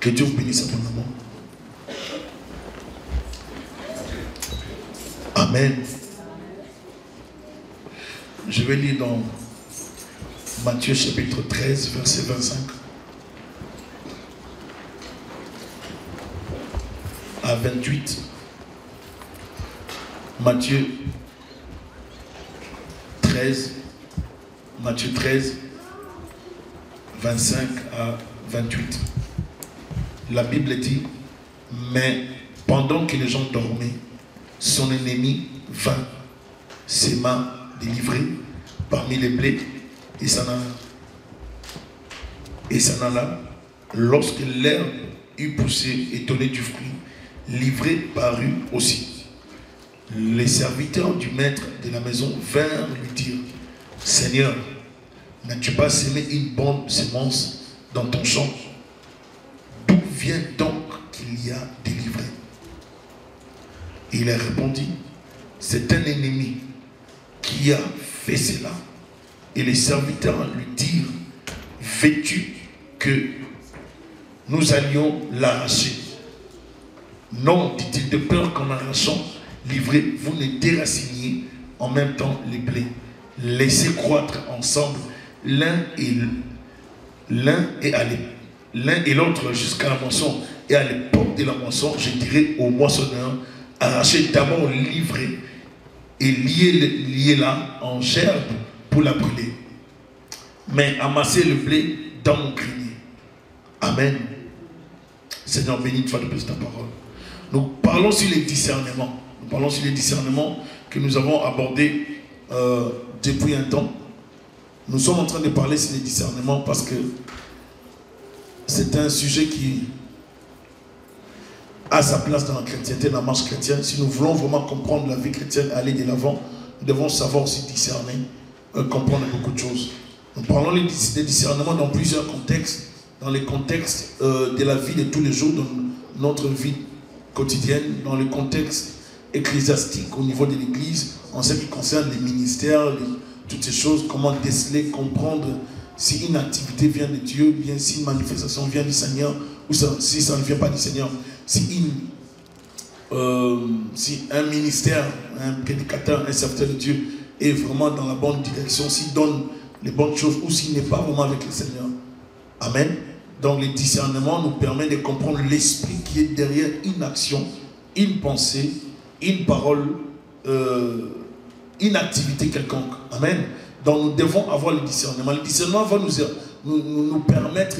Que Dieu vous bénisse abondamment. Amen. Je vais lire dans Matthieu chapitre 13, verset 25 à 28. Matthieu 13, 25 à 28. La Bible dit, mais pendant que les gens dormaient, son ennemi vint, s'aima délivré parmi les blés, et s'en alla. Lorsque l'herbe eut poussé et donné du fruit, livré parut aussi. Les serviteurs du maître de la maison vinrent lui dire, Seigneur, n'as-tu pas semé une bonne semence dans ton champ? D'où vient donc qu'il y a délivré? Il leur répondit, c'est un ennemi qui a fait cela. Et les serviteurs lui dirent, veux-tu que nous allions l'arracher? Non, dit-il, de peur qu'en arrachant, livré, vous ne déraciniez en même temps les blés. Laissez croître ensemble l'un et l'autre jusqu'à la moisson. Et à l'époque de la moisson, je dirai au moissonneur, arrachez d'abord l'ivraie et liez-la en gerbe pour la brûler. Mais amassez le blé dans mon grenier. Amen. Seigneur, bénis une fois de plus ta parole. Nous parlons sur les discernements. Nous parlons sur les discernements que nous avons abordés depuis un temps. Nous sommes en train de parler sur les discernements parce que c'est un sujet qui a sa place dans la chrétienté, dans la marche chrétienne. Si nous voulons vraiment comprendre la vie chrétienne, aller de l'avant, nous devons savoir aussi discerner, comprendre beaucoup de choses. Nous parlons des discernements dans plusieurs contextes, dans les contextes de la vie de tous les jours, dans notre vie quotidienne, dans le contexte ecclésiastique au niveau de l'Église, en ce qui concerne les ministères, toutes ces choses, comment déceler, comprendre si une activité vient de Dieu, bien si une manifestation vient du Seigneur, ou si ça ne vient pas du Seigneur, si un ministère, un prédicateur, un serviteur de Dieu est vraiment dans la bonne direction, s'il donne les bonnes choses, ou s'il n'est pas vraiment avec le Seigneur. Amen. Donc le discernement nous permet de comprendre l'esprit qui est derrière une action, une pensée, une parole, une activité quelconque. Amen. Donc nous devons avoir le discernement. Le discernement va nous permettre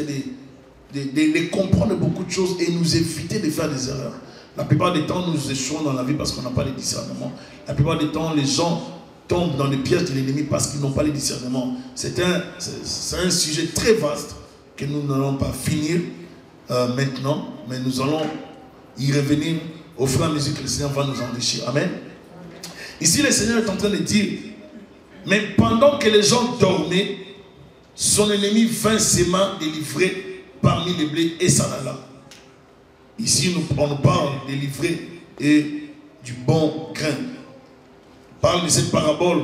de comprendre beaucoup de choses et nous éviter de faire des erreurs. La plupart des temps, nous échouons dans la vie parce qu'on n'a pas le discernement. La plupart des temps, les gens tombent dans les pièges de l'ennemi parce qu'ils n'ont pas le discernement. C'est un sujet très vaste que nous n'allons pas finir maintenant, mais nous allons y revenir au fur et à mesure que le Seigneur va nous enrichir. Amen. Ici, le Seigneur est en train de dire, mais pendant que les gens dormaient, son ennemi vint s'aima délivrer parmi les blés et s'en alla. Ici, on nous parle de l'ivraie et du bon grain. On parle de cette parabole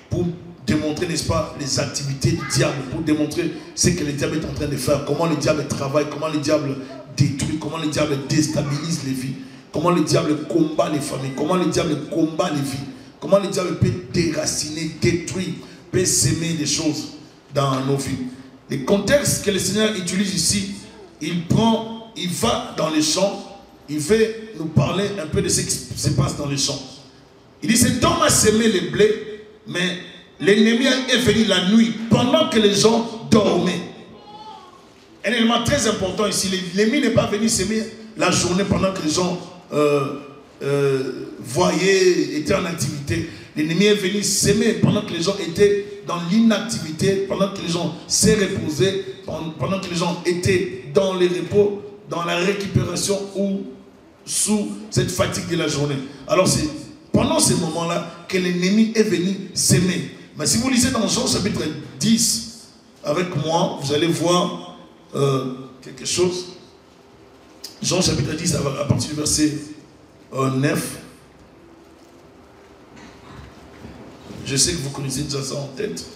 pour démontrer, n'est-ce pas, les activités du diable, pour démontrer ce que le diable est en train de faire, comment le diable travaille, comment le diable détruit, comment le diable déstabilise les vies, comment le diable combat les familles, comment le diable combat les vies, comment le diable peut déraciner, détruire, peut s'aimer des choses dans nos vies. Le contexte que le Seigneur utilise ici, il va dans les champs, il veut nous parler un peu de ce qui se passe dans les champs. Il dit, cet homme a sémé les blés, mais l'ennemi est venu la nuit, pendant que les gens dormaient. Un élément très important ici, l'ennemi n'est pas venu s'aimer la journée pendant que les gens voyaient, étaient en activité. L'ennemi est venu s'aimer pendant que les gens étaient dans l'inactivité, pendant que les gens s'est reposés, pendant que les gens étaient dans les repos, dans la récupération ou sous cette fatigue de la journée. Alors c'est pendant ces moments-là que l'ennemi est venu s'aimer. Mais si vous lisez dans Jean chapitre 10 avec moi, vous allez voir quelque chose. Jean chapitre 10 à partir du verset 9. Je sais que vous connaissez déjà ça en tête.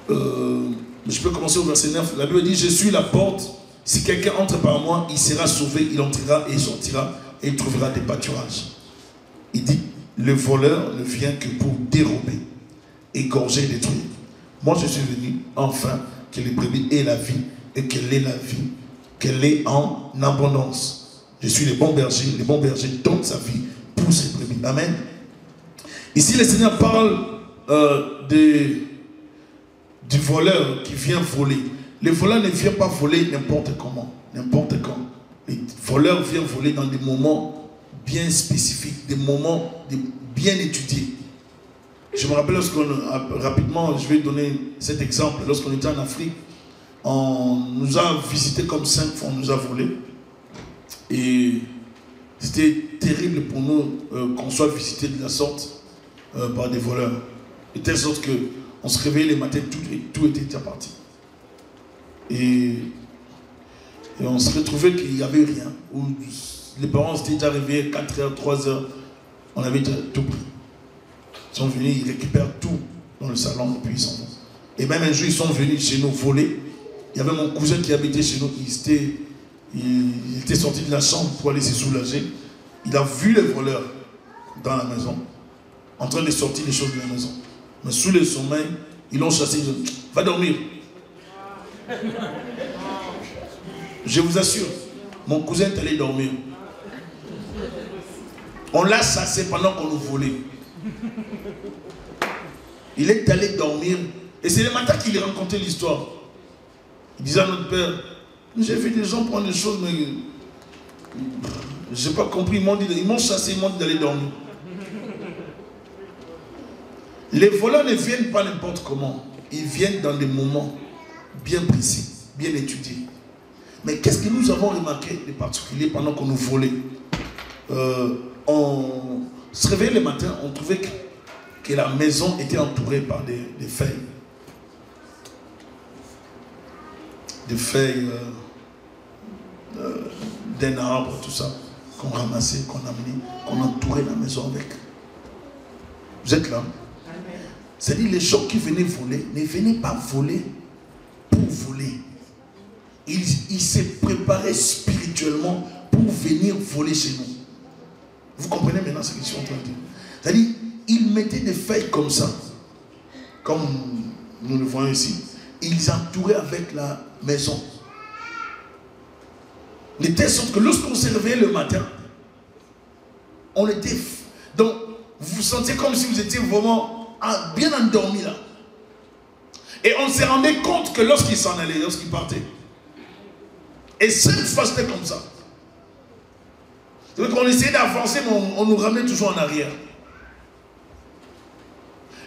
Je peux commencer au verset 9. La Bible dit, je suis la porte. Si quelqu'un entre par moi, il sera sauvé, il entrera et il sortira et il trouvera des pâturages. Il dit, le voleur ne vient que pour dérober, égorger et détruire. Moi, je suis venu, enfin, que les brebis aient la vie et qu'elle ait la vie, qu'elle ait en abondance. Je suis le bon berger donne sa vie pour ses brebis. Amen. Ici, le Seigneur parle du voleur qui vient voler. Le voleur ne vient pas voler n'importe comment, n'importe quand. Le voleur vient voler dans des moments bien spécifiques, des moments bien étudiés. Je me rappelle rapidement, je vais donner cet exemple. Lorsqu'on était en Afrique, on nous a visité comme 5 fois, on nous a volé. Et c'était terrible pour nous qu'on soit visité de la sorte par des voleurs. De telle sorte qu'on se réveillait les matins, tout était déjà parti. Et on se retrouvait qu'il n'y avait rien. Où les parents s'étaient déjà réveillés 4h, 3h. On avait déjà tout pris. Ils sont venus, ils récupèrent tout dans le salon et puis ils s'en vont. Et même un jour, ils sont venus chez nous voler. Il y avait mon cousin qui habitait chez nous. Il était sorti de la chambre pour aller se soulager. Il a vu les voleurs dans la maison, en train de sortir les choses de la maison. Mais sous le sommeil, ils l'ont chassé. Ils ont dit, va dormir. Je vous assure, mon cousin est allé dormir. On l'a chassé pendant qu'on nous volait. Il est allé dormir. Et c'est le matin qu'il a raconté l'histoire. Il disait à notre père, j'ai vu des gens prendre des choses, mais je n'ai pas compris. Ils m'ont chassé, ils m'ont dit d'aller dormir. Les voleurs ne viennent pas n'importe comment. Ils viennent dans des moments bien précis, bien étudiés. Mais qu'est-ce que nous avons remarqué de particulier pendant qu'on nous volait? On se réveillait le matin, on trouvait que la maison était entourée par des feuilles. Des feuilles d'un arbre, tout ça, qu'on ramassait, qu'on amenait, qu'on entourait la maison avec. Vous êtes là? C'est-à-dire les gens qui venaient voler, ne venaient pas voler pour voler. Ils se préparaient spirituellement pour venir voler chez nous. Vous comprenez maintenant ce que je suis en train de dire? C'est-à-dire, ils mettaient des feuilles comme ça, comme nous le voyons ici. Ils entouraient avec la maison. De telle sorte que lorsqu'on se réveillait le matin, on était... Donc, vous vous sentiez comme si vous étiez vraiment bien endormi là. Et on se rendait compte que lorsqu'ils s'en allaient, lorsqu'ils partaient, et 5 fois c'était comme ça. C'est-à-dire qu'on essayait d'avancer, mais on nous ramenait toujours en arrière.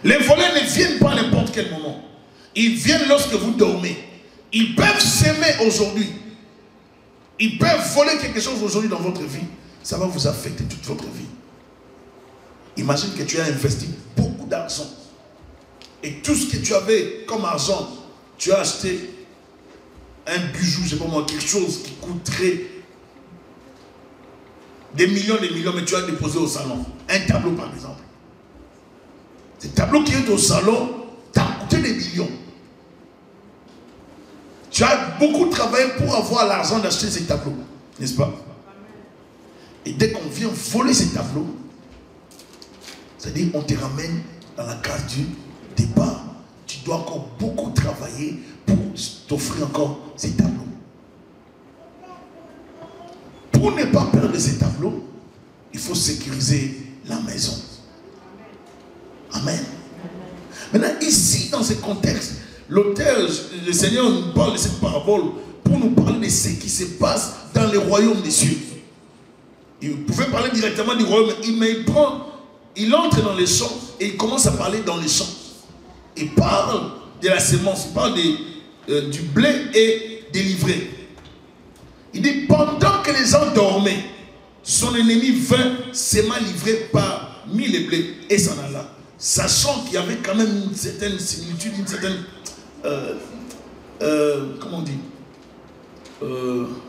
Les voleurs ne viennent pas à n'importe quel moment. Ils viennent lorsque vous dormez. Ils peuvent s'aimer aujourd'hui. Ils peuvent voler quelque chose aujourd'hui dans votre vie. Ça va vous affecter toute votre vie. Imagine que tu as investi beaucoup d'argent. Et tout ce que tu avais comme argent, tu as acheté un bijou, je ne sais pas moi, quelque chose qui coûterait des millions, mais tu as déposé au salon. Un tableau par exemple. Ce tableau qui est au salon t'a coûté des millions. Tu as beaucoup travaillé pour avoir l'argent d'acheter ces tableaux, n'est-ce pas? Et dès qu'on vient voler ces tableaux, c'est-à-dire on te ramène dans la case du départ. Tu dois encore beaucoup travailler pour t'offrir encore ces tableaux. Pour ne pas perdre ces tableaux, il faut sécuriser la maison. Amen. Maintenant, ici, dans ce contexte, l'auteur, le Seigneur nous parle de cette parabole pour nous parler de ce qui se passe dans le royaume des cieux. Il pouvait parler directement du royaume, mais il entre dans les champs et il commence à parler dans les champs. Il parle de la sémence, il parle du blé et des livrées. Il dit, pendant que les gens dormaient, son ennemi vint, s'aima livré parmi les blés et s'en alla. Sachant qu'il y avait quand même une certaine similitude, une certaine, comment on dit,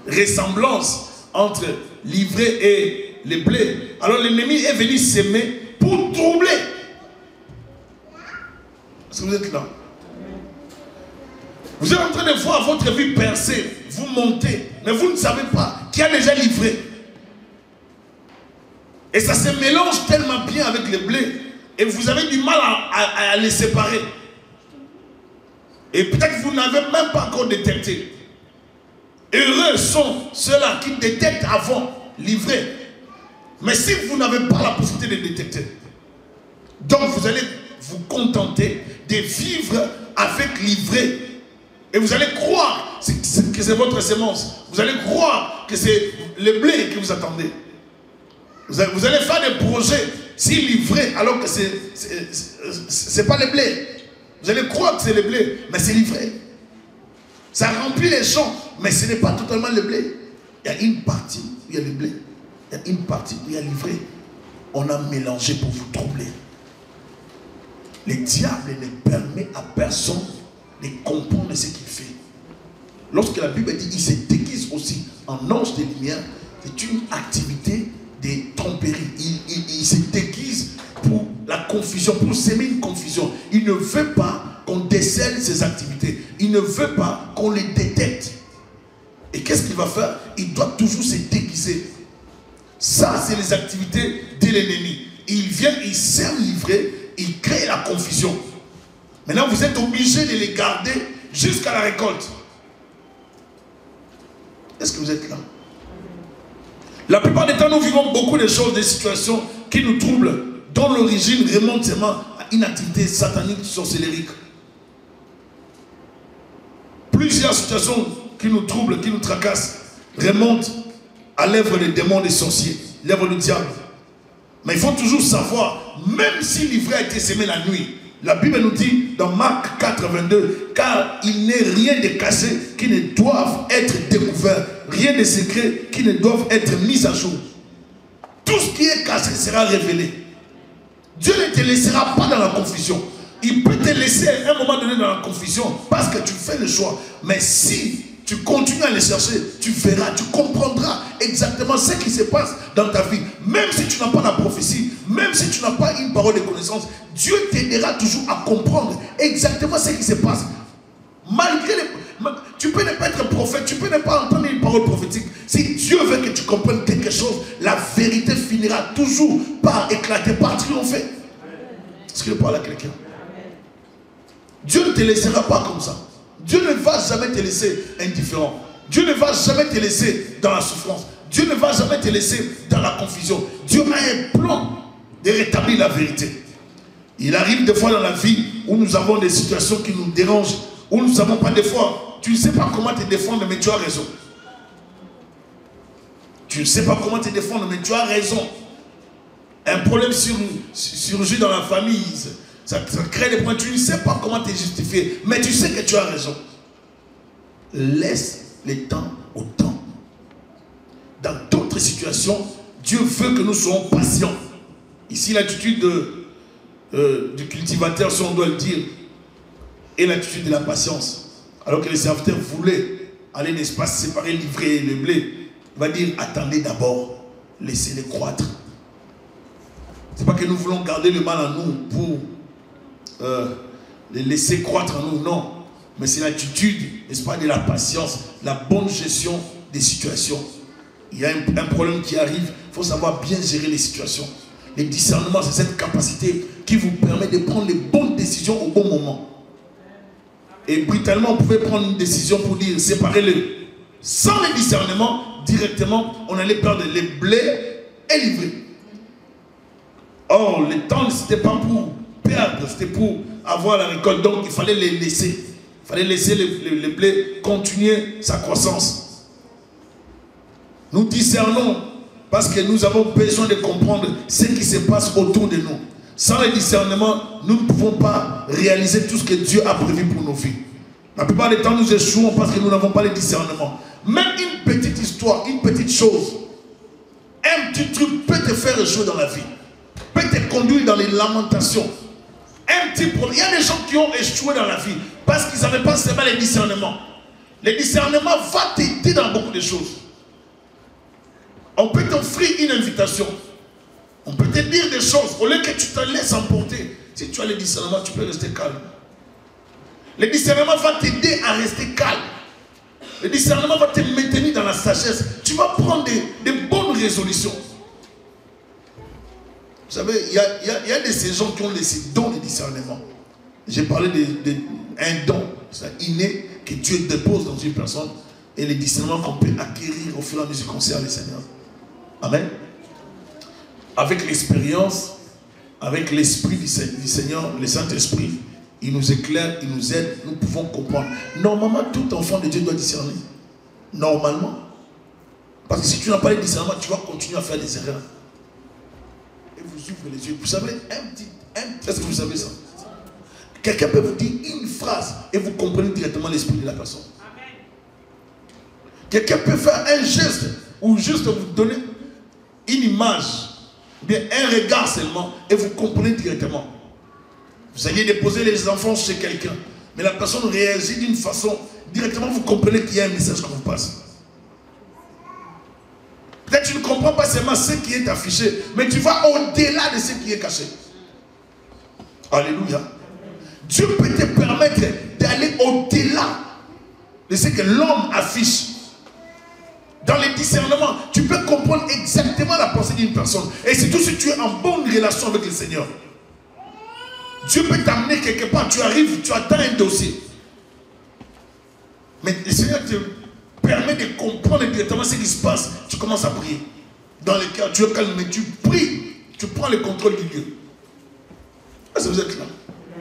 ressemblance entre livré et les blés. Alors l'ennemi est venu s'aimer pour troubler. Est-ce que vous êtes là? Vous êtes en train de voir votre vie percer. Vous montez, mais vous ne savez pas qui a déjà livré. Et ça se mélange tellement bien avec le blé. Et vous avez du mal à les séparer. Et peut-être que vous n'avez même pas encore détecté. Heureux sont ceux-là qui détectent avant livrer. Mais si vous n'avez pas la possibilité de détecter, donc vous allez vous contenter de vivre avec livrer. Et vous allez croire que c'est votre semence. Vous allez croire que c'est le blé que vous attendez. Vous allez faire des projets si livré alors que c'est pas le blé. Vous allez croire que c'est le blé, mais c'est livré. Ça remplit les champs, mais ce n'est pas totalement le blé. Il y a une partie où il y a le blé. Il y a une partie où il y a livré. On a mélangé pour vous troubler. Le diable ne permet à personne de comprendre ce qu'il fait. Lorsque la Bible dit qu'il se déguise aussi en ange de lumière, c'est une activité de tromperie. Il se déguise pour la confusion, pour s'aimer une confusion. Il ne veut pas qu'on décèle ses activités. Il ne veut pas qu'on les détecte. Et qu'est-ce qu'il va faire? Il doit toujours se déguiser. Ça, c'est les activités de l'ennemi. Il vient, il sème livrer, il crée la confusion. Maintenant, vous êtes obligé de les garder jusqu'à la récolte. Est-ce que vous êtes là? La plupart du temps, nous vivons beaucoup de choses, des situations qui nous troublent, dont l'origine remonte seulement à une activité satanique, sorcellérique. Plusieurs situations qui nous troublent, qui nous tracassent, remontent à l'œuvre des démons, des sorciers, l'œuvre du diable. Mais il faut toujours savoir, même si l'ivraie a été semé la nuit, la Bible nous dit dans Marc 4, 22, car il n'est rien de caché qui ne doive être découvert, rien de secret qui ne doive être mis à jour. Tout ce qui est caché sera révélé. Dieu ne te laissera pas dans la confusion. Il peut te laisser à un moment donné dans la confusion parce que tu fais le choix. Mais si tu continues à les chercher, tu verras, tu comprendras exactement ce qui se passe dans ta vie. Même si tu n'as pas la prophétie, même si tu n'as pas une parole de connaissance, Dieu t'aidera toujours à comprendre exactement ce qui se passe. Malgré les... Tu peux ne pas être prophète, tu peux ne pas entendre une parole prophétique. Si Dieu veut que tu comprennes quelque chose, la vérité finira toujours par éclater, par triompher. Est-ce que je parle à quelqu'un? Dieu ne te laissera pas comme ça. Dieu ne va jamais te laisser indifférent. Dieu ne va jamais te laisser dans la souffrance. Dieu ne va jamais te laisser dans la confusion. Dieu a un plan de rétablir la vérité. Il arrive des fois dans la vie où nous avons des situations qui nous dérangent, où nous ne savons pas des fois, tu ne sais pas comment te défendre, mais tu as raison. Tu ne sais pas comment te défendre, mais tu as raison. Un problème surgit dans la famille, ça crée des points, tu ne sais pas comment te justifier, mais tu sais que tu as raison. Laisse le temps au temps. Dans d'autres situations, Dieu veut que nous soyons patients. Ici, l'attitude du cultivateur, si on doit le dire, est l'attitude de la patience. Alors que les serviteurs voulaient aller, n'est-ce pas, séparer, livrer le blé, il va dire, attendez d'abord, laissez-les croître. Ce n'est pas que nous voulons garder le mal en nous pour les laisser croître en nous, non. Mais c'est l'attitude, n'est-ce pas, de la patience, la bonne gestion des situations. Il y a un problème qui arrive, il faut savoir bien gérer les situations. Le discernement, c'est cette capacité qui vous permet de prendre les bonnes décisions au bon moment. Et brutalement, vous pouvez prendre une décision pour dire, séparez-les. Sans le discernement, directement, on allait perdre les blés et livrer. Or, le temps, ce n'était pas pour perdre, c'était pour avoir la récolte. Donc, il fallait les laisser. Il fallait laisser les blés continuer sa croissance. Nous discernons parce que nous avons besoin de comprendre ce qui se passe autour de nous. Sans le discernement, nous ne pouvons pas réaliser tout ce que Dieu a prévu pour nos vies. La plupart des temps, nous échouons parce que nous n'avons pas le discernement. Même une petite histoire, une petite chose, un petit truc peut te faire échouer dans la vie, peut te conduire dans les lamentations. Un petit problème. Il y a des gens qui ont échoué dans la vie parce qu'ils n'avaient pas seulement le discernement. Le discernement va t'aider dans beaucoup de choses. On peut t'offrir une invitation. On peut te dire des choses. Au lieu que tu te laisses emporter, si tu as le discernement, tu peux rester calme. Le discernement va t'aider à rester calme. Le discernement va te maintenir dans la sagesse. Tu vas prendre des bonnes résolutions. Vous savez, il y a de ces gens qui ont laissé don de discernement. J'ai parlé d'un don, c'est inné que Dieu dépose dans une personne et les discernements qu'on peut acquérir au fur et à mesure qu'on sert le Seigneur. Amen. Avec l'expérience, avec l'esprit du Seigneur, le Saint-Esprit, il nous éclaire, il nous aide, nous pouvons comprendre. Normalement, tout enfant de Dieu doit discerner. Normalement. Parce que si tu n'as pas le discernement, tu vas continuer à faire des erreurs. Et vous ouvrez les yeux. Vous savez, est-ce que vous savez ça? Quelqu'un peut vous dire une phrase et vous comprenez directement l'esprit de la personne. Quelqu'un peut faire un geste ou juste vous donner une image, bien un regard seulement et vous comprenez directement. Vous allez déposer les enfants chez quelqu'un, mais la personne réagit d'une façon, directement vous comprenez qu'il y a un message qu'on vous passe. Peut-être tu ne comprends pas seulement ce qui est affiché, mais tu vas au-delà de ce qui est caché. Alléluia. Dieu peut te permettre d'aller au-delà de ce que l'homme affiche. Dans le discernement, tu peux comprendre exactement la pensée d'une personne. Et surtout si tu es en bonne relation avec le Seigneur. Dieu peut t'amener quelque part, tu arrives, tu attends un dossier. Mais le Seigneur te permet de comprendre directement ce qui se passe. Tu commences à prier. Dans le cœur, tu es calme, mais tu pries. Tu prends le contrôle du lieu. Est-ce que vous êtes là?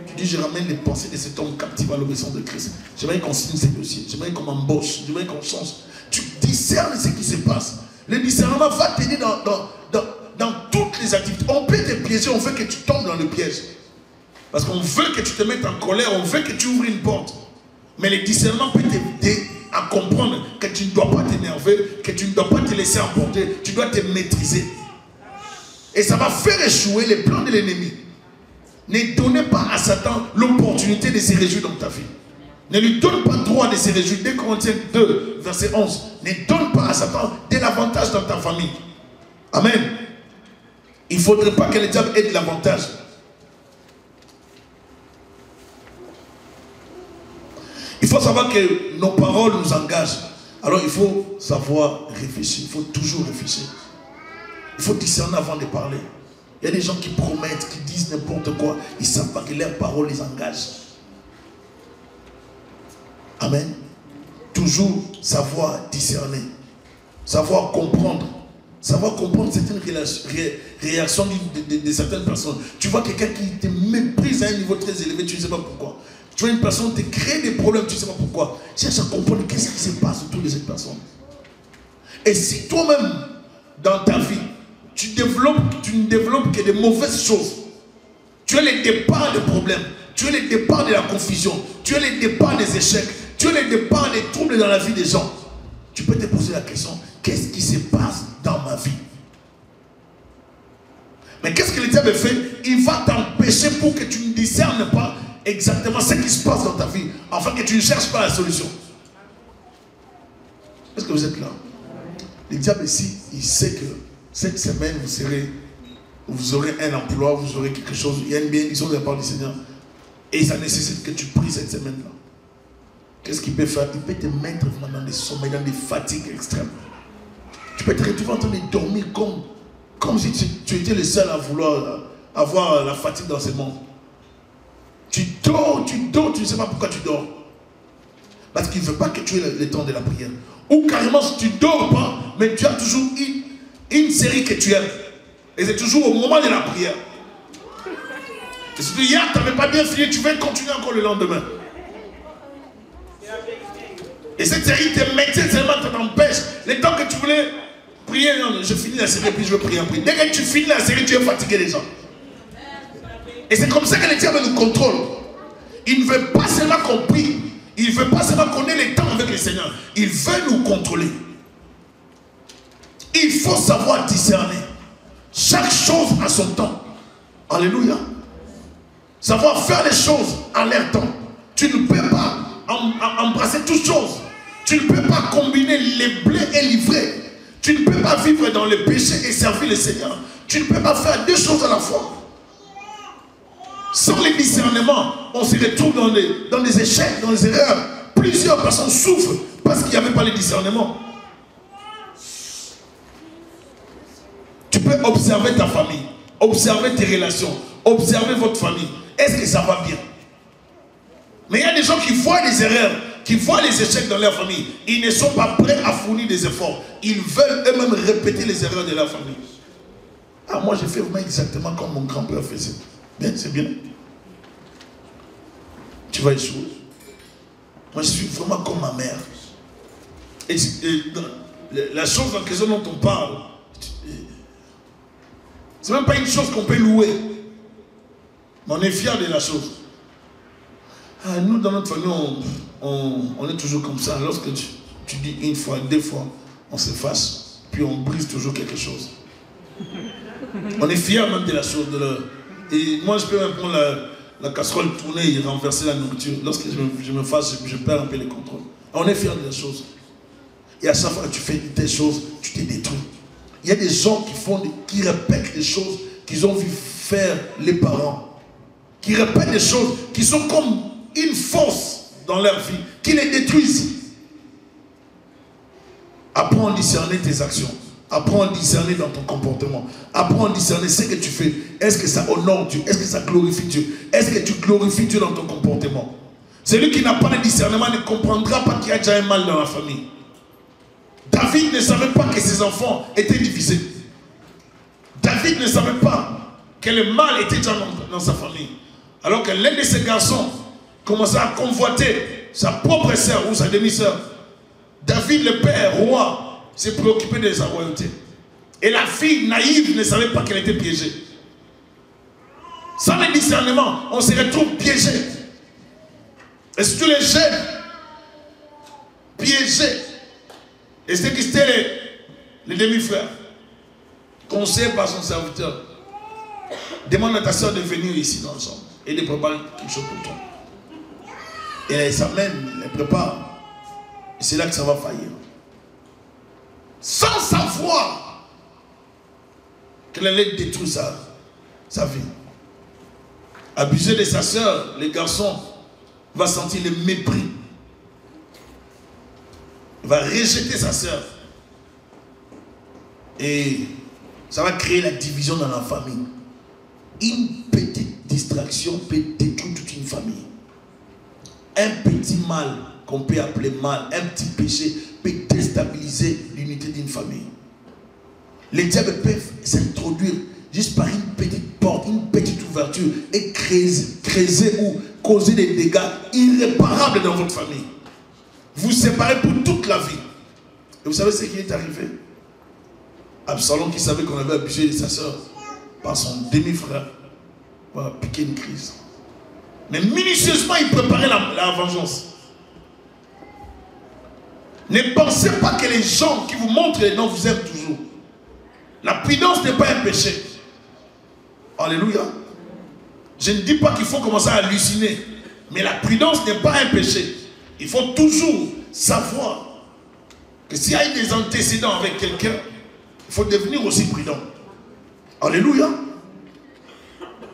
Tu dis, je ramène les pensées de cet homme captif à l'obéissance de Christ. J'aimerais qu'on signe ces dossiers. J'aimerais qu'on embauche. J'aimerais qu'on change. Tu discernes ce qui se passe. Le discernement va t'aider dans toutes les activités. On peut te piéger, on veut que tu tombes dans le piège. Parce qu'on veut que tu te mettes en colère, on veut que tu ouvres une porte. Mais le discernement peut t'aider à comprendre que tu ne dois pas t'énerver, que tu ne dois pas te laisser emporter, tu dois te maîtriser. Et ça va faire échouer les plans de l'ennemi. Ne donnez pas à Satan l'opportunité de se réjouir dans ta vie. Ne lui donne pas droit de se réjouir. 2 Corinthiens 2, verset 11. Ne donne pas à Satan de l'avantage dans ta famille. Amen. Il ne faudrait pas que le diable ait de l'avantage. Il faut savoir que nos paroles nous engagent. Alors il faut savoir réfléchir. Il faut toujours réfléchir. Il faut discerner avant de parler. Il y a des gens qui promettent, qui disent n'importe quoi. Ils ne savent pas que leurs paroles les engagent. Amen. Toujours savoir discerner. Savoir comprendre. Savoir comprendre certaines réactions de certaines personnes. Tu vois quelqu'un qui te méprise à un niveau très élevé, tu ne sais pas pourquoi. Tu vois une personne te crée des problèmes, tu ne sais pas pourquoi. Cherche à comprendre qu'est-ce qui se passe autour de cette personne. Et si toi-même, dans ta vie, tu ne développes que de mauvaises choses, tu es le départ des problèmes, tu es le départ de la confusion, tu es le départ des échecs, tu es le départ des troubles dans la vie des gens. Tu peux te poser la question, qu'est-ce qui se passe dans ma vie? Mais qu'est-ce que le diable fait? Il va t'empêcher pour que tu ne discernes pas exactement ce qui se passe dans ta vie, afin que tu ne cherches pas la solution. Est-ce que vous êtes là? Le diable ici, il sait que cette semaine, vous aurez un emploi, vous aurez quelque chose, il y a une bénédiction de la part du Seigneur. Et ça nécessite que tu pries cette semaine-là. Qu'est-ce qu'il peut faire? Il peut te mettre vraiment dans des sommeils, dans des fatigues extrêmes. Tu peux te retrouver en train de dormir comme si tu étais le seul à vouloir avoir la fatigue dans ce monde. Tu dors, tu ne sais pas pourquoi tu dors. Parce qu'il ne veut pas que tu aies le temps de la prière. Ou carrément, si tu ne dors pas, mais tu as toujours une série que tu aimes. Et c'est toujours au moment de la prière. Et si hier, tu n'avais pas bien fini, tu veux continuer encore le lendemain. Et cette série te mettait seulement, t'empêche. Le temps que tu voulais prier, non, je finis la série, puis je veux prier après. Dès que tu finis la série, tu es fatigué déjà. Et c'est comme ça que le diable nous contrôle. Il ne veut pas seulement qu'on prie. Il ne veut pas seulement qu'on ait le temps avec le Seigneur. Il veut nous contrôler. Il faut savoir discerner. Chaque chose a son temps. Alléluia. Savoir faire les choses à leur temps. Tu ne peux pas embrasser toutes choses. Tu ne peux pas combiner les blés et l'ivrée. Tu ne peux pas vivre dans le péché et servir le Seigneur. Tu ne peux pas faire deux choses à la fois. Sans le discernement, on se retrouve dans des échecs, dans des erreurs. Plusieurs personnes souffrent parce qu'il n'y avait pas le discernement. Tu peux observer ta famille, observer tes relations, observer votre famille. Est-ce que ça va bien? Mais il y a des gens qui voient les erreurs, qui voient les échecs dans leur famille. Ils ne sont pas prêts à fournir des efforts. Ils veulent eux-mêmes répéter les erreurs de leur famille. Ah, moi j'ai fait vraiment exactement comme mon grand-père faisait. Bien, c'est bien. Tu vas échouer. Moi je suis vraiment comme ma mère. Et la chose en question dont on parle, c'est même pas une chose qu'on peut louer. Mais on est fiers de la chose. Ah, nous, dans notre famille, on est toujours comme ça. Lorsque tu dis une fois, deux fois, on se fâche. Puis on brise toujours quelque chose. On est fiers même de la chose. Et moi, je peux même prendre la casserole, tourner et renverser la nourriture. Lorsque je me fâche, je perds un peu le contrôle. On est fiers de la chose. Et à chaque fois que tu fais des choses, tu te détruis. Il y a des gens qui répètent les choses qu'ils ont vu faire les parents. Qui répètent des choses qui sont comme une force dans leur vie, qui les détruisent. Apprends à discerner tes actions. Apprends à discerner dans ton comportement. Apprends à discerner ce que tu fais. Est-ce que ça honore Dieu? Est-ce que ça glorifie Dieu? Est-ce que tu glorifies Dieu dans ton comportement? Celui qui n'a pas de discernement ne comprendra pas qu'il y a déjà un mal dans la famille. David ne savait pas que ses enfants étaient divisés. David ne savait pas que le mal était déjà dans sa famille. Alors que l'un de ses garçons commençait à convoiter sa propre sœur ou sa demi-sœur. David, le père, roi, s'est préoccupé de sa royauté. Et la fille naïve ne savait pas qu'elle était piégée. Sans le discernement, on se retrouve piégé. Et surtout les jeunes, piégés. Et c'est qui c'était les demi-frères, conseillé par son serviteur. Demande à ta soeur de venir ici dans le champ et de préparer quelque chose pour toi. Et elle s'amène, elle prépare. Et c'est là que ça va faillir. Sans savoir qu'elle allait détruire sa vie. Abuser de sa soeur, le garçon va sentir le mépris. Il va rejeter sa soeur. Et ça va créer la division dans la famille. Une petite distraction peut détruire toute une famille. Un petit mal qu'on peut appeler mal, un petit péché peut déstabiliser l'unité d'une famille. Les diables peuvent s'introduire juste par une petite porte, une petite ouverture et creuser ou causer des dégâts irréparables dans votre famille. Vous séparez pour toute la vie. Et vous savez ce qui est arrivé? Absalom, qui savait qu'on avait abusé de sa soeur par son demi-frère, va piquer une crise. Mais minutieusement, il préparait la vengeance. Ne pensez pas que les gens qui vous montrent les noms vous aiment toujours. La prudence n'est pas un péché. Alléluia. Je ne dis pas qu'il faut commencer à halluciner. Mais la prudence n'est pas un péché. Il faut toujours savoir que s'il y a eu des antécédents avec quelqu'un, il faut devenir aussi prudent. Alléluia.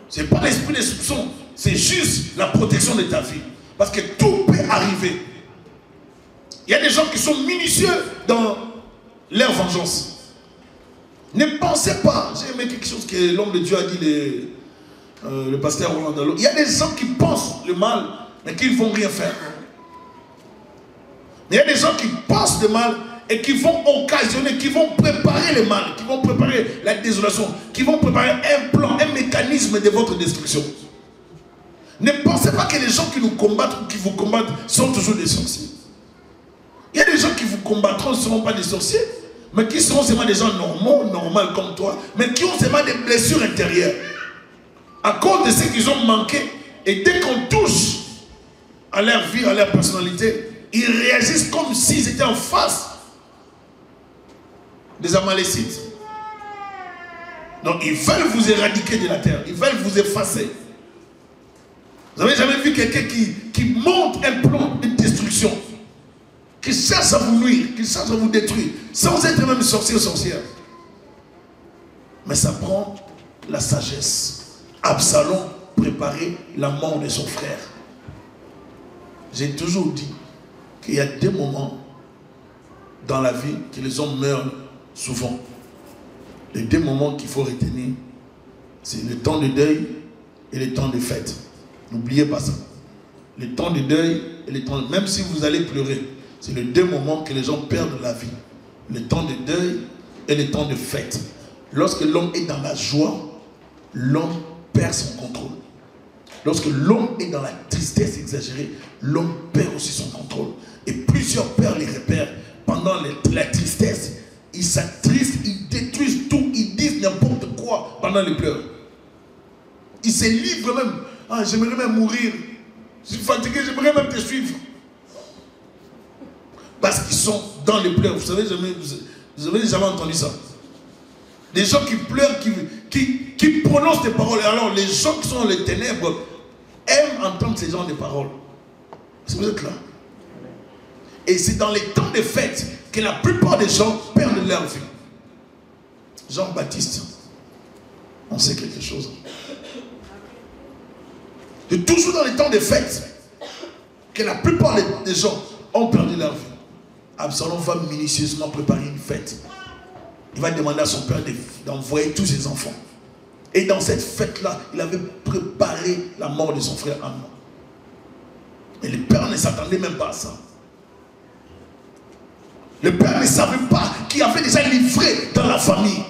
Ce n'est pas l'esprit des soupçons. C'est juste la protection de ta vie. Parce que tout peut arriver. Il y a des gens qui sont minutieux dans leur vengeance. Ne pensez pas. J'ai aimé quelque chose que l'homme de Dieu a dit, le pasteur Roland Dallot. Il y a des gens qui pensent le mal, mais qui ne vont rien faire. Il y a des gens qui pensent le mal et qui vont occasionner, qui vont préparer le mal, qui vont préparer la désolation, qui vont préparer un plan, un mécanisme de votre destruction. Ne pensez pas que les gens qui nous combattent ou qui vous combattent sont toujours des sorciers. Il y a des gens qui vous combattront, ne seront pas des sorciers, mais qui seront seulement des gens normaux, normaux comme toi, mais qui ont seulement des blessures intérieures. À cause de ce qu'ils ont manqué, et dès qu'on touche à leur vie, à leur personnalité, ils réagissent comme s'ils étaient en face des Amalécites. Donc ils veulent vous éradiquer de la terre, ils veulent vous effacer. Vous n'avez jamais vu quelqu'un qui monte un plan de destruction, qui cherche à vous nuire, qui cherche à vous détruire, sans être même sorcier ou sorcière. Mais ça prend la sagesse. Absalom préparait la mort de son frère. J'ai toujours dit qu'il y a des moments dans la vie que les hommes meurent souvent. Les 2 moments qu'il faut retenir, c'est le temps de deuil et le temps de fête. N'oubliez pas ça. Le temps de deuil et le temps de... Même si vous allez pleurer, c'est les 2 moments que les gens perdent la vie. Le temps de deuil et le temps de fête. Lorsque l'homme est dans la joie, l'homme perd son contrôle. Lorsque l'homme est dans la tristesse exagérée, l'homme perd aussi son contrôle. Et plusieurs pères les repèrent. Pendant la tristesse, ils s'attristent, ils détruisent tout, ils disent n'importe quoi pendant les pleurs. Ils se livrent même. Ah, j'aimerais même mourir. Je suis fatigué, j'aimerais même te suivre. Parce qu'ils sont dans les pleurs. Vous avez jamais entendu ça? Des gens qui pleurent, qui prononcent des paroles. Et alors, les gens qui sont dans les ténèbres aiment entendre ces genres de paroles. Est-ce que vous êtes là? Et c'est dans les temps de fête que la plupart des gens perdent leur vie. Jean-Baptiste, on sait quelque chose. C'est toujours dans les temps de fête que la plupart des gens ont perdu leur vie. Absalom va minutieusement préparer une fête. Il va demander à son père d'envoyer tous ses enfants. Et dans cette fête-là, il avait préparé la mort de son frère Amnon. Et le père ne s'attendait même pas à ça. Le père ne savait pas qu'il avait déjà livré dans la famille.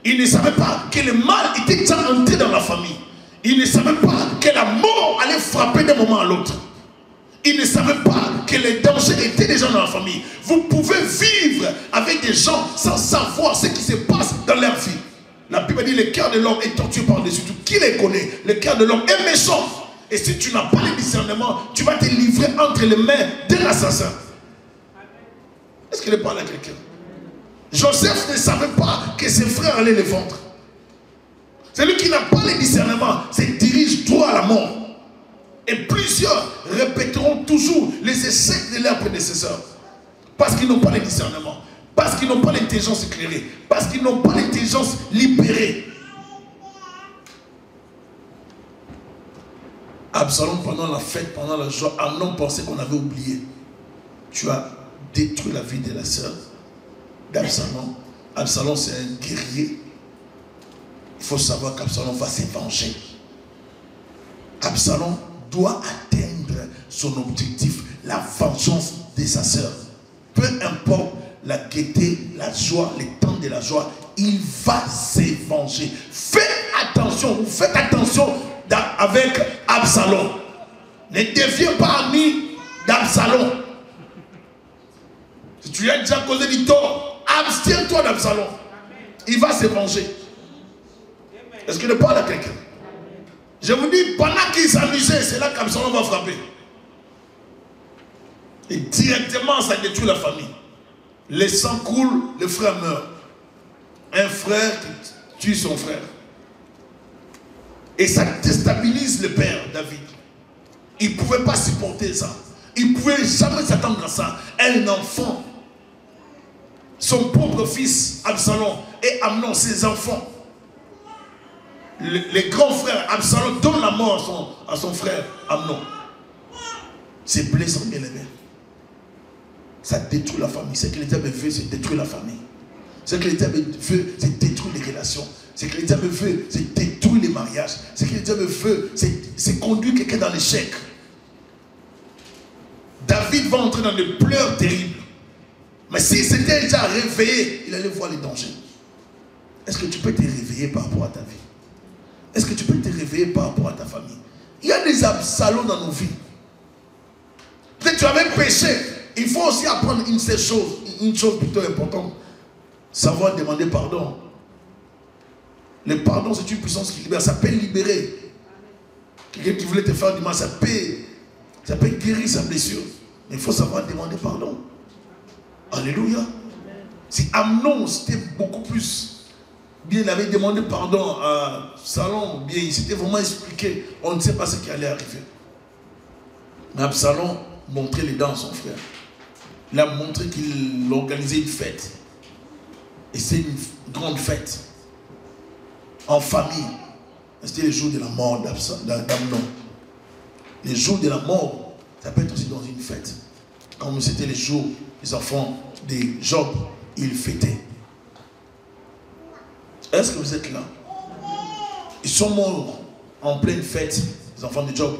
Il ne savait pas que le mal était déjà entré dans la famille. Il ne savait pas que la mort allait frapper d'un moment à l'autre. Il ne savait pas que les dangers étaient déjà dans la famille. Vous pouvez vivre avec des gens sans savoir ce qui se passe dans leur vie. La Bible dit le cœur de l'homme est tortueux par-dessus tout. Qui les connaît? Le cœur de l'homme est méchant. Et si tu n'as pas le discernement, tu vas te livrer entre les mains d'un assassin. Est-ce qu'il parle à quelqu'un? Joseph ne savait pas que ses frères allaient le vendre. Celui qui n'a pas le discernement se dirige droit à la mort. Et plusieurs répéteront toujours les échecs de leurs prédécesseurs. Parce qu'ils n'ont pas le discernement. Parce qu'ils n'ont pas l'intelligence éclairée. Parce qu'ils n'ont pas l'intelligence libérée. Absalom, pendant la fête, pendant la joie, Amnon pensait qu'on avait oublié. Tu as détruit la vie de la sœur d'Absalom. Absalom, c'est un guerrier. Il faut savoir qu'Absalom va se venger. Absalom doit atteindre son objectif, la vengeance de sa sœur. Peu importe la gaieté, la joie, les temps de la joie, il va se venger. Faites attention, vous faites attention avec Absalom. Ne deviens pas ami d'Absalom. Si tu as déjà causé du tort, abstiens-toi d'Absalom. Il va se venger. Est-ce que je parle à quelqu'un? Je vous dis, pendant qu'il s'amusait, c'est là qu'Absalom va frapper. Et directement, ça détruit la famille. Le sang coule, le frère meurt. Un frère qui tue son frère. Et ça déstabilise le père, David. Il ne pouvait pas supporter ça. Il ne pouvait jamais s'attendre à ça. Un enfant, son propre fils, Absalom, et Amnon, ses enfants. Les grands frères, Absalom donne la mort à son frère Amnon. C'est blessant, bien aimé. Ça détruit la famille. Ce que le diable veut, c'est détruire la famille. Ce que le diable veut, c'est détruire les relations. Ce que le diable veut, c'est détruire les mariages. Ce que le diable veut, c'est conduire quelqu'un dans l'échec. David va entrer dans des pleurs terribles. Mais s'il s'était déjà réveillé, il allait voir les dangers. Est-ce que tu peux te réveiller par rapport à ta vie? Est-ce que tu peux te réveiller par rapport à ta famille? Il y a des Absaloms dans nos vies. Peut-être que tu avais péché. Il faut aussi apprendre une chose plutôt importante. Savoir demander pardon. Le pardon, c'est une puissance qui libère. Ça peut libérer. Quelqu'un qui voulait te faire du mal, ça peut guérir sa blessure. Mais il faut savoir demander pardon. Alléluia. Si Amnon, c'était beaucoup plus... Bien, il avait demandé pardon à Absalom. Bien, il s'était vraiment expliqué. On ne sait pas ce qui allait arriver. Mais Absalom montrait les dents à son frère. Il a montré qu'il organisait une fête. Et c'est une grande fête. En famille. C'était le jour de la mort d'Amnon. Le jour de la mort, ça peut être aussi dans une fête. Comme c'était les jours, les enfants de Job, il fêtait. Est-ce que vous êtes là? Ils sont morts en pleine fête, les enfants de Job.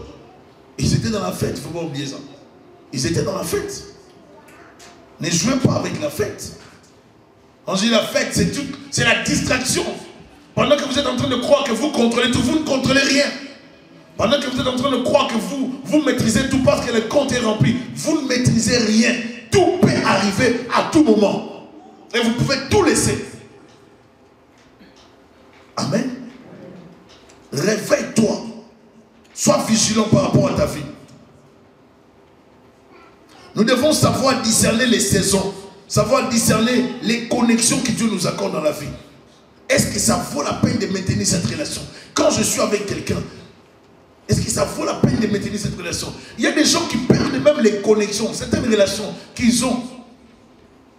Ils étaient dans la fête, il ne faut pas oublier ça. Ils étaient dans la fête. Ne jouez pas avec la fête. On dit la fête, c'est la distraction. Pendant que vous êtes en train de croire que vous contrôlez tout, vous ne contrôlez rien. Pendant que vous êtes en train de croire que vous maîtrisez tout parce que le compte est rempli, vous ne maîtrisez rien. Tout peut arriver à tout moment. Et vous pouvez tout laisser. Amen. Réveille-toi. Sois vigilant par rapport à ta vie. Nous devons savoir discerner les saisons. Savoir discerner les connexions que Dieu nous accorde dans la vie. Est-ce que ça vaut la peine de maintenir cette relation? Quand je suis avec quelqu'un, est-ce que ça vaut la peine de maintenir cette relation? Il y a des gens qui perdent même les connexions, certaines relations qu'ils ont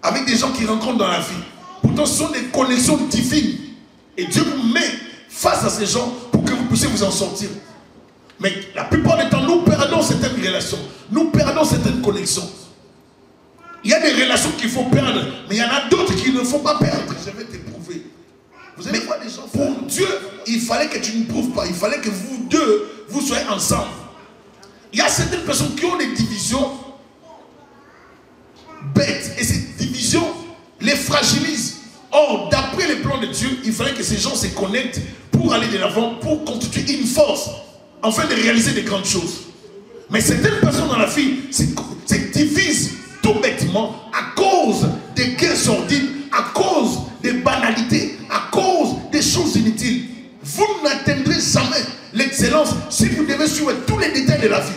avec des gens qu'ils rencontrent dans la vie. Pourtant, ce sont des connexions divines. Et Dieu vous met face à ces gens pour que vous puissiez vous en sortir. Mais la plupart du temps, nous perdons certaines relations. Nous perdons certaines connexions. Il y a des relations qu'il faut perdre, mais il y en a d'autres qu'il ne faut pas perdre. Je vais t'éprouver. Vous allez voir des gens. Pour Dieu, il fallait que tu ne prouves pas. Il fallait que vous deux, vous soyez ensemble. Il y a certaines personnes qui ont des divisions bêtes. Et ces divisions les fragilisent. Or, d'après les plans de Dieu, il fallait que ces gens se connectent pour aller de l'avant, pour constituer une force, afin de réaliser des grandes choses. Mais certaines personnes dans la vie se divisent tout bêtement à cause des gains sordides, à cause des banalités, à cause des choses inutiles. Vous n'atteindrez jamais l'excellence si vous devez suivre tous les détails de la vie.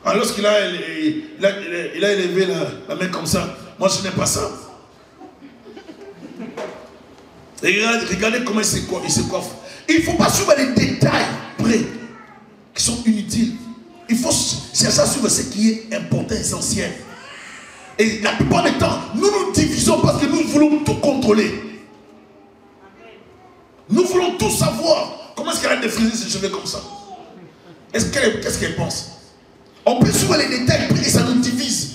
Alors lorsqu'il a élevé la main comme ça, moi je n'ai pas ça. Et regardez comment il se coiffe. Il ne faut pas suivre les détails près qui sont inutiles. Il faut chercher à suivre ce qui est important, essentiel. Et la plupart du temps, nous nous divisons parce que nous voulons tout contrôler. Nous voulons tout savoir. Comment est-ce qu'elle a défrisé ses cheveux comme ça? Qu'est-ce qu'elle pense? On peut suivre les détails et ça nous divise.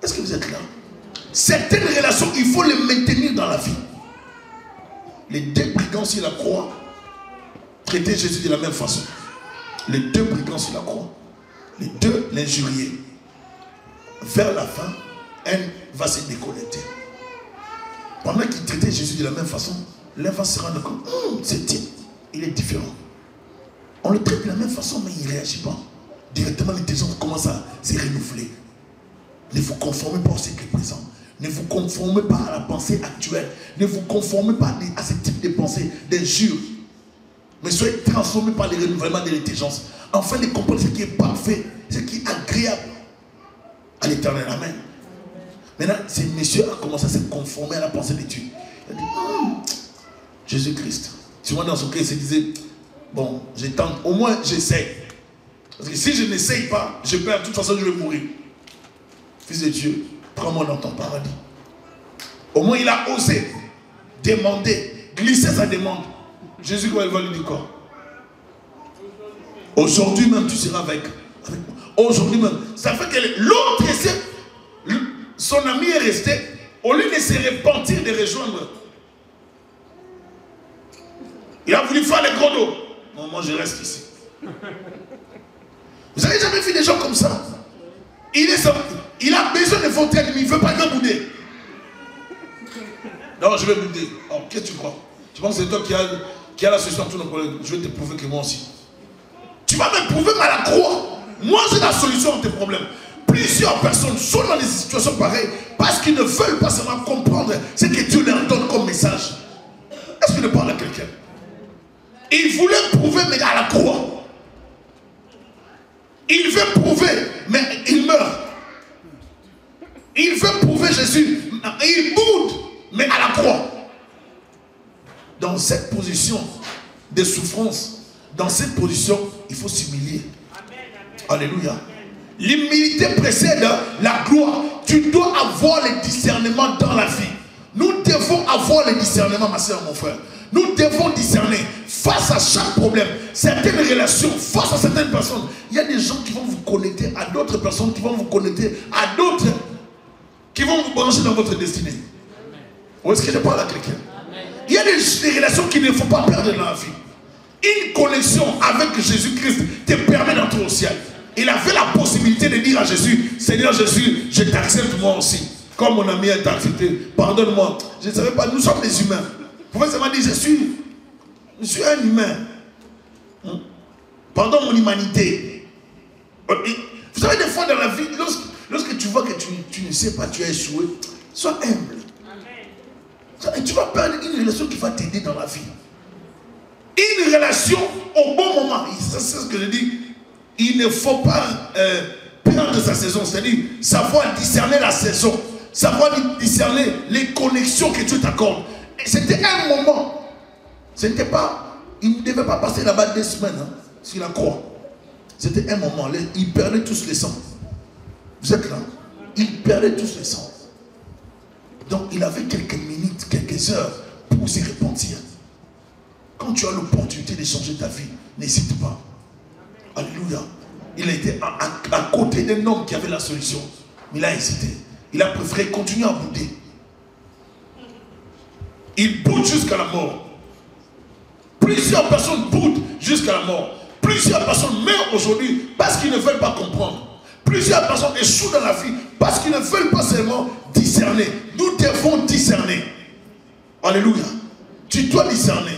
Est-ce que vous êtes là? Certaines relations, il faut les maintenir dans la vie. Les deux brigands sur la croix traitaient Jésus de la même façon. Les deux brigands sur la croix, les deux l'injuriaient. Vers la fin, un va se déconnecter. Pendant qu'il traitait Jésus de la même façon, l'un va se rendre compte, c'est type, il est différent. On le traite de la même façon, mais il ne réagit pas. Directement, l'intelligence commence à se renouveler. Ne vous conformez pas au siècle présent. Ne vous conformez pas à la pensée actuelle. Ne vous conformez pas à ce type de pensée, d'injures. Mais soyez transformés par le renouvellement de l'intelligence, afin de comprendre ce qui est parfait, ce qui est agréable à l'Éternel. Amen. Maintenant, ce monsieur a commencé à se conformer à la pensée de Dieu. Il a dit, Jésus-Christ. Souvent dans son cœur, il se disait, bon, je tente, au moins j'essaye. Parce que si je n'essaye pas, je perds, de toute façon je vais mourir. Fils de Dieu, prends-moi dans ton paradis. Au moins il a osé demander, glisser sa demande. Jésus, quand il va lui dire quoi? Aujourd'hui même tu seras avec moi. Aujourd'hui même. Ça fait que l'autre, son ami est resté, au lieu de se repentir, de rejoindre. Il a voulu faire les gros dos. Non, moi je reste ici. Vous avez jamais vu des gens comme ça? Il a besoin de votre aide, mais il ne veut pas que bouder. Non, je vais bouder. Oh, qu'est-ce que tu crois? Tu penses que c'est toi qui a la solution à tous nos problèmes? Je vais te prouver que moi aussi. Tu vas me prouver, mais à la croix. Moi, j'ai la solution à tes problèmes. Plusieurs personnes sont dans des situations pareilles parce qu'ils ne veulent pas seulement comprendre ce que Dieu leur donne comme message. Est-ce que je parle à quelqu'un? Il voulait prouver, mais à la croix. Il veut prouver, mais il meurt. Il veut prouver Jésus, il boude, mais à la croix. Dans cette position de souffrance, dans cette position, il faut s'humilier. Alléluia. L'humilité précède la gloire. Tu dois avoir le discernement dans la vie. Nous devons avoir le discernement, ma soeur, mon frère. Nous devons discerner. face à chaque problème, certaines relations, face à certaines personnes, il y a des gens qui vont vous connecter à d'autres personnes, qui vont vous connecter à d'autres, qui vont vous brancher dans votre destinée. Ou est-ce que je parle à quelqu'un? Il y a des relations qu'il ne faut pas perdre dans la vie. Une connexion avec Jésus-Christ te permet d'entrer au ciel. Il avait la possibilité de dire à Jésus, Seigneur Jésus, je t'accepte moi aussi. Comme mon ami t'a accepté, pardonne-moi. Je ne savais pas, nous sommes des humains. Vous pouvez seulement dire, je suis un humain. Pardonne mon humanité. Vous savez, des fois dans la vie, lorsque tu vois que tu ne sais pas, tu as échoué, sois humble. Amen. Tu vas perdre une relation qui va t'aider dans la vie. Une relation au bon moment. C'est ce que je dis. Il ne faut pas perdre sa saison. C'est-à-dire savoir discerner la saison. Savoir discerner les connexions que Dieu t'accorde. C'était un moment. Ce n'était pas. Il ne devait pas passer là-bas 2 semaines sur la croix. C'était un moment. Ils perdaient tous les sangs. Vous êtes là? Ils perdaient tous les sangs. Donc il avait quelques minutes, quelques heures pour se repentir. Quand tu as l'opportunité de changer ta vie, n'hésite pas. Alléluia. Il a été à côté d'un homme qui avait la solution. Mais il a hésité. Il a préféré continuer à bouder. Il boude jusqu'à la mort. Plusieurs personnes boudent jusqu'à la mort. Plusieurs personnes meurent aujourd'hui parce qu'ils ne veulent pas comprendre. Plusieurs personnes échouent dans la vie parce qu'ils ne veulent pas seulement discerner. Nous devons discerner. Alléluia. Tu dois discerner.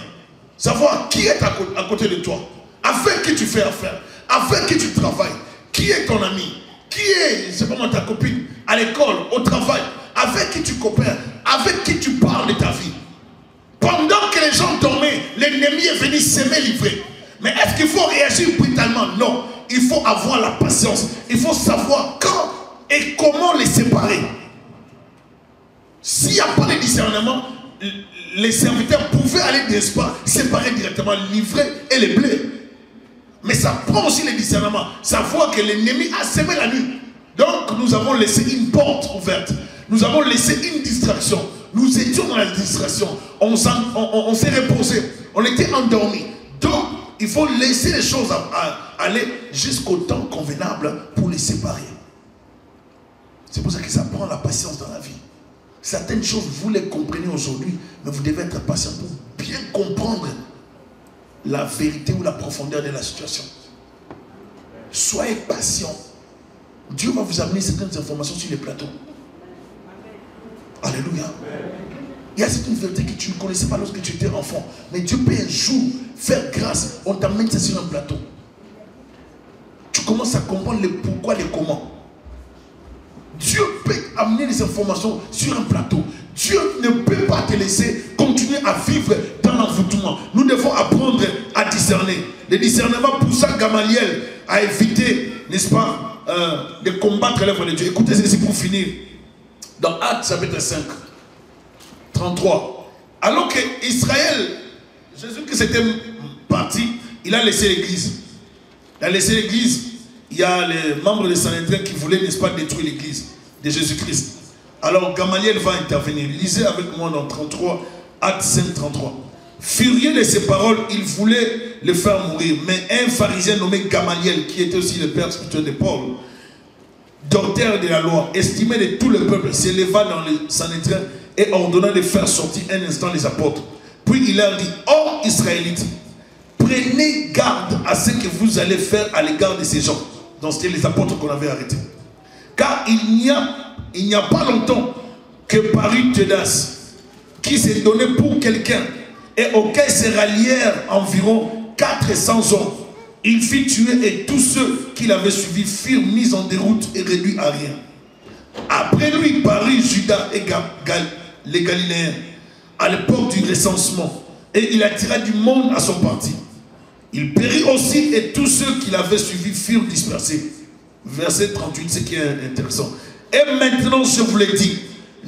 Savoir qui est à côté de toi. Avec qui tu fais affaire. Avec qui tu travailles. Qui est ton ami. Qui est, c'est pas moi, ta copine. À l'école, au travail. Avec qui tu coopères. Avec qui tu parles de ta vie. Pendant que les gens dormaient, l'ennemi est venu s'aimer livrer. Mais est-ce qu'il faut réagir brutalement? Non. Il faut avoir la patience. Il faut savoir quand et comment les séparer. S'il n'y a pas de discernement, les serviteurs pouvaient aller des pas séparer directement livrer et les blés. Mais ça prend aussi le discernement. Savoir que l'ennemi a semé la nuit. Donc nous avons laissé une porte ouverte. Nous avons laissé une distraction. Nous étions dans la distraction. On s'est reposé. On était endormis. Donc il faut laisser les choses aller jusqu'au temps convenable pour les séparer. C'est pour ça que ça prend la patience dans la vie. Certaines choses, vous les comprenez aujourd'hui, mais vous devez être patient pour bien comprendre la vérité ou la profondeur de la situation. Soyez patient. Dieu va vous amener certaines informations sur les plateaux. Alléluia. Il y a certaines vérités que tu ne connaissais pas lorsque tu étais enfant. Mais Dieu peut un jour faire grâce. On t'amène ça sur un plateau. Tu commences à comprendre le pourquoi, le comment. Dieu peut amener des informations sur un plateau. Dieu ne peut pas te laisser continuer à vivre dans l'envoûtement. Nous devons apprendre à discerner. Le discernement poussa Gamaliel à éviter, n'est-ce pas, de combattre l'œuvre de Dieu. Écoutez ceci pour finir. Dans Actes chapitre 5, 33. Alors que Israël, Jésus-Christ était parti, il a laissé l'église. Il a laissé l'église. Il y a les membres de Sanhédrin qui voulaient, n'est-ce pas, détruire l'église de Jésus-Christ. Alors Gamaliel va intervenir. Lisez avec moi dans 33, Actes 5, 33. Furieux de ces paroles, il voulait le faire mourir. Mais un pharisien nommé Gamaliel, qui était aussi le père spirituel de Paul, docteur de la loi, estimé de tout le peuple, s'éleva dans le Sanhédrin et ordonna de faire sortir un instant les apôtres. Puis il leur dit: Ô Israélites, prenez garde à ce que vous allez faire à l'égard de ces gens. Donc c'était les apôtres qu'on avait arrêtés. Car il n'y a pas longtemps que parut Teudas, qui s'est donné pour quelqu'un et auquel se rallièrent environ 400 hommes. Il fit tuer et tous ceux qui l'avaient suivi furent mis en déroute et réduits à rien. Après lui parut Judas et les Galiléens à l'époque du recensement, et il attira du monde à son parti. Il périt aussi et tous ceux qui l'avaient suivi furent dispersés. Verset 38, ce qui est intéressant. Et maintenant je vous l'ai dit,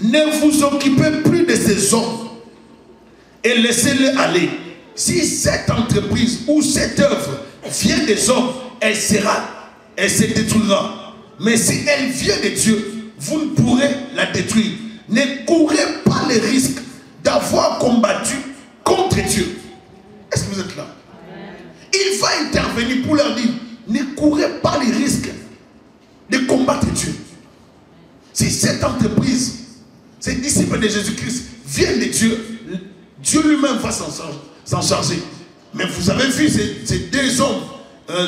ne vous occupez plus de ces hommes et laissez-les aller. Si cette entreprise ou cette œuvre vient des hommes, elle se détruira. Mais si elle vient de Dieu, vous ne pourrez la détruire. Ne courez pas le risque d'avoir combattu contre Dieu. Est-ce que vous êtes là? intervenu pour leur dire, ne courez pas les risques de combattre Dieu. Si cette entreprise, ces disciples de Jésus-Christ viennent de Dieu, Dieu lui-même va s'en charger. Mais vous avez vu ces deux hommes,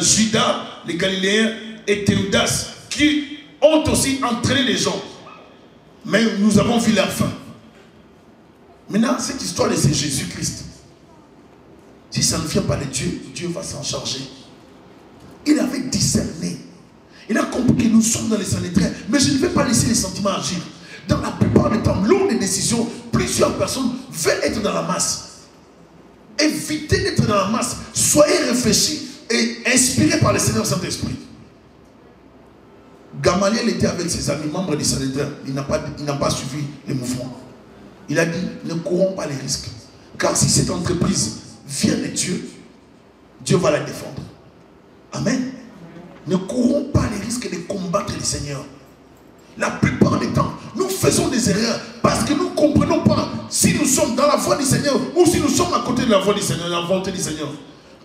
Judas, les Galiléens, et Théodas, qui ont aussi entraîné les gens. Mais nous avons vu leur fin. Maintenant, cette histoire, c'est Jésus-Christ. Si ça ne vient pas de Dieu, Dieu va s'en charger. Il avait discerné. Il a compris que nous sommes dans les Sanhédrins, mais je ne vais pas laisser les sentiments agir. Dans la plupart des temps, lors des décisions, plusieurs personnes veulent être dans la masse. Évitez d'être dans la masse. Soyez réfléchis et inspirés par le Seigneur Saint-Esprit. Gamaliel était avec ses amis, membres des Sanhédrins. Il n'a pas suivi les mouvements. Il a dit, ne courons pas les risques. Car si cette entreprise vient de Dieu, Dieu va la défendre. Amen. Ne courons pas les risques de combattre le Seigneur. La plupart des temps, nous faisons des erreurs parce que nous ne comprenons pas si nous sommes dans la voie du Seigneur ou si nous sommes à côté de la voie du Seigneur, la volonté du Seigneur.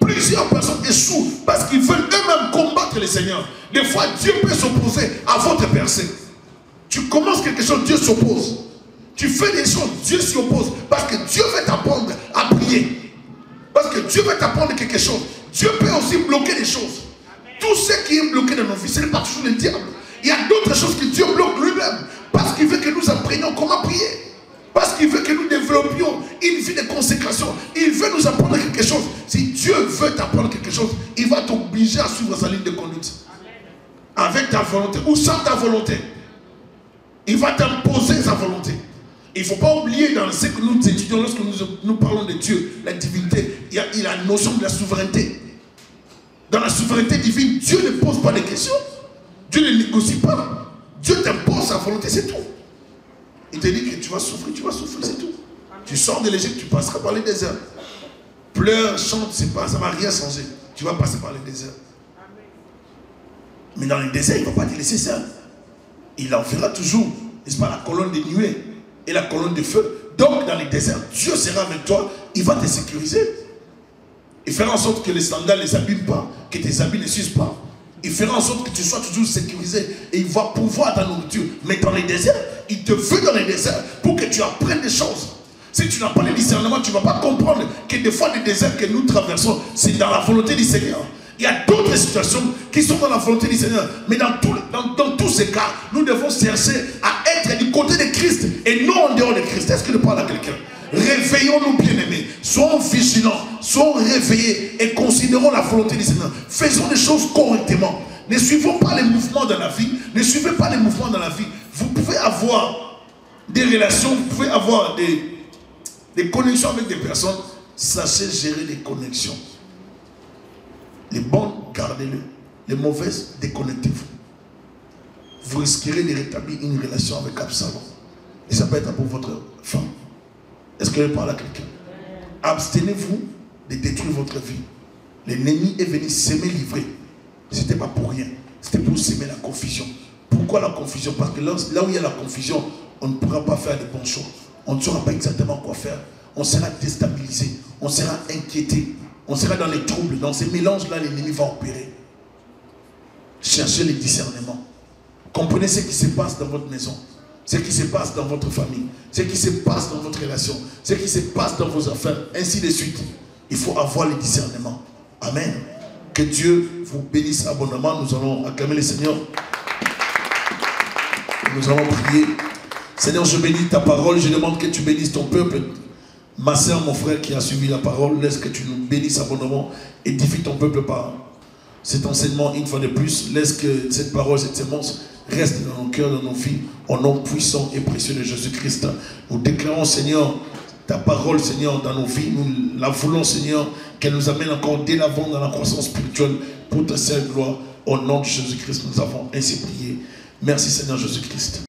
Plusieurs personnes échouent parce qu'ils veulent eux-mêmes combattre le Seigneur. Des fois, Dieu peut s'opposer à votre percée. Tu commences quelque chose, Dieu s'oppose. Tu fais des choses, Dieu s'y oppose. Parce que Dieu veut t'apprendre à prier. Parce que Dieu veut t'apprendre quelque chose. Dieu peut aussi bloquer des choses. Tout ce qui est bloqué dans nos vies, ce n'est pas toujours le diable. Il y a d'autres choses que Dieu bloque lui-même. Parce qu'il veut que nous apprenions comment prier. Parce qu'il veut que nous développions une vie de consécration. Il veut nous apprendre quelque chose. Si Dieu veut t'apprendre quelque chose, il va t'obliger à suivre sa ligne de conduite. Avec ta volonté ou sans ta volonté. Il va t'imposer sa volonté. Il ne faut pas oublier dans ce que nous étudions, lorsque nous parlons de Dieu, la divinité, il y a la notion de la souveraineté. Dans la souveraineté divine, Dieu ne pose pas de questions. Dieu ne négocie pas. Dieu t'impose sa volonté, c'est tout. Il te dit que tu vas souffrir, c'est tout. Tu sors de l'Égypte, tu passeras par les déserts. Pleure, chante, c'est pas, ça ne va rien changer. Tu vas passer par les déserts. Mais dans les déserts, il ne va pas te laisser seul. Il enverra toujours, n'est-ce pas, la colonne de nuée et la colonne de feu. Donc, dans les déserts, Dieu sera avec toi, il va te sécuriser. Il fera en sorte que les sandales ne s'abîment pas, que tes habits ne s'usent pas. Il fera en sorte que tu sois toujours sécurisé et il va pouvoir ta nourriture. Mais dans les déserts, il te veut dans les déserts pour que tu apprennes des choses. Si tu n'as pas le discernement, tu ne vas pas comprendre que des fois les déserts que nous traversons, c'est dans la volonté du Seigneur. Il y a d'autres situations qui sont dans la volonté du Seigneur. Mais dans tous ces cas, nous devons chercher à être du côté de Christ et non en dehors de Christ. Est-ce que je parle à quelqu'un? Réveillons-nous, bien-aimés. Soyons vigilants, soyons réveillés et considérons la volonté du Seigneur. Faisons les choses correctement. Ne suivons pas les mouvements dans la vie. Ne suivez pas les mouvements dans la vie. Vous pouvez avoir des relations, vous pouvez avoir des connexions avec des personnes. Sachez gérer les connexions. Les bonnes, gardez-les. Les mauvaises, déconnectez-vous. Vous risquerez de rétablir une relation avec Absalom. Et ça peut être pour votre femme. Est-ce que je parle à quelqu'un? Abstenez-vous de détruire votre vie. L'ennemi est venu s'aimer livrer. Ce n'était pas pour rien. C'était pour s'aimer la confusion. Pourquoi la confusion? Parce que là où il y a la confusion, on ne pourra pas faire de bons choix. On ne saura pas exactement quoi faire. On sera déstabilisé. On sera inquiété. On sera dans les troubles. Dans ces mélanges-là, l'ennemi va opérer. Cherchez le discernement. Comprenez ce qui se passe dans votre maison. Ce qui se passe dans votre famille, ce qui se passe dans votre relation, ce qui se passe dans vos affaires, ainsi de suite. Il faut avoir le discernement. Amen. Que Dieu vous bénisse abondamment. Nous allons acclamer le Seigneur. Nous allons prier. Seigneur, je bénis ta parole. Je demande que tu bénisses ton peuple. Ma soeur, mon frère qui a suivi la parole, laisse que tu nous bénisses abondamment. Édifie ton peuple par cet enseignement une fois de plus. Laisse que cette parole, cette sémence reste dans nos cœurs, dans nos vies, au nom puissant et précieux de Jésus-Christ. Nous déclarons, Seigneur, ta parole, Seigneur, dans nos vies. Nous la voulons, Seigneur, qu'elle nous amène encore dès l'avant dans la croissance spirituelle pour ta seule gloire. Au nom de Jésus-Christ, nous avons ainsi prié. Merci, Seigneur Jésus-Christ.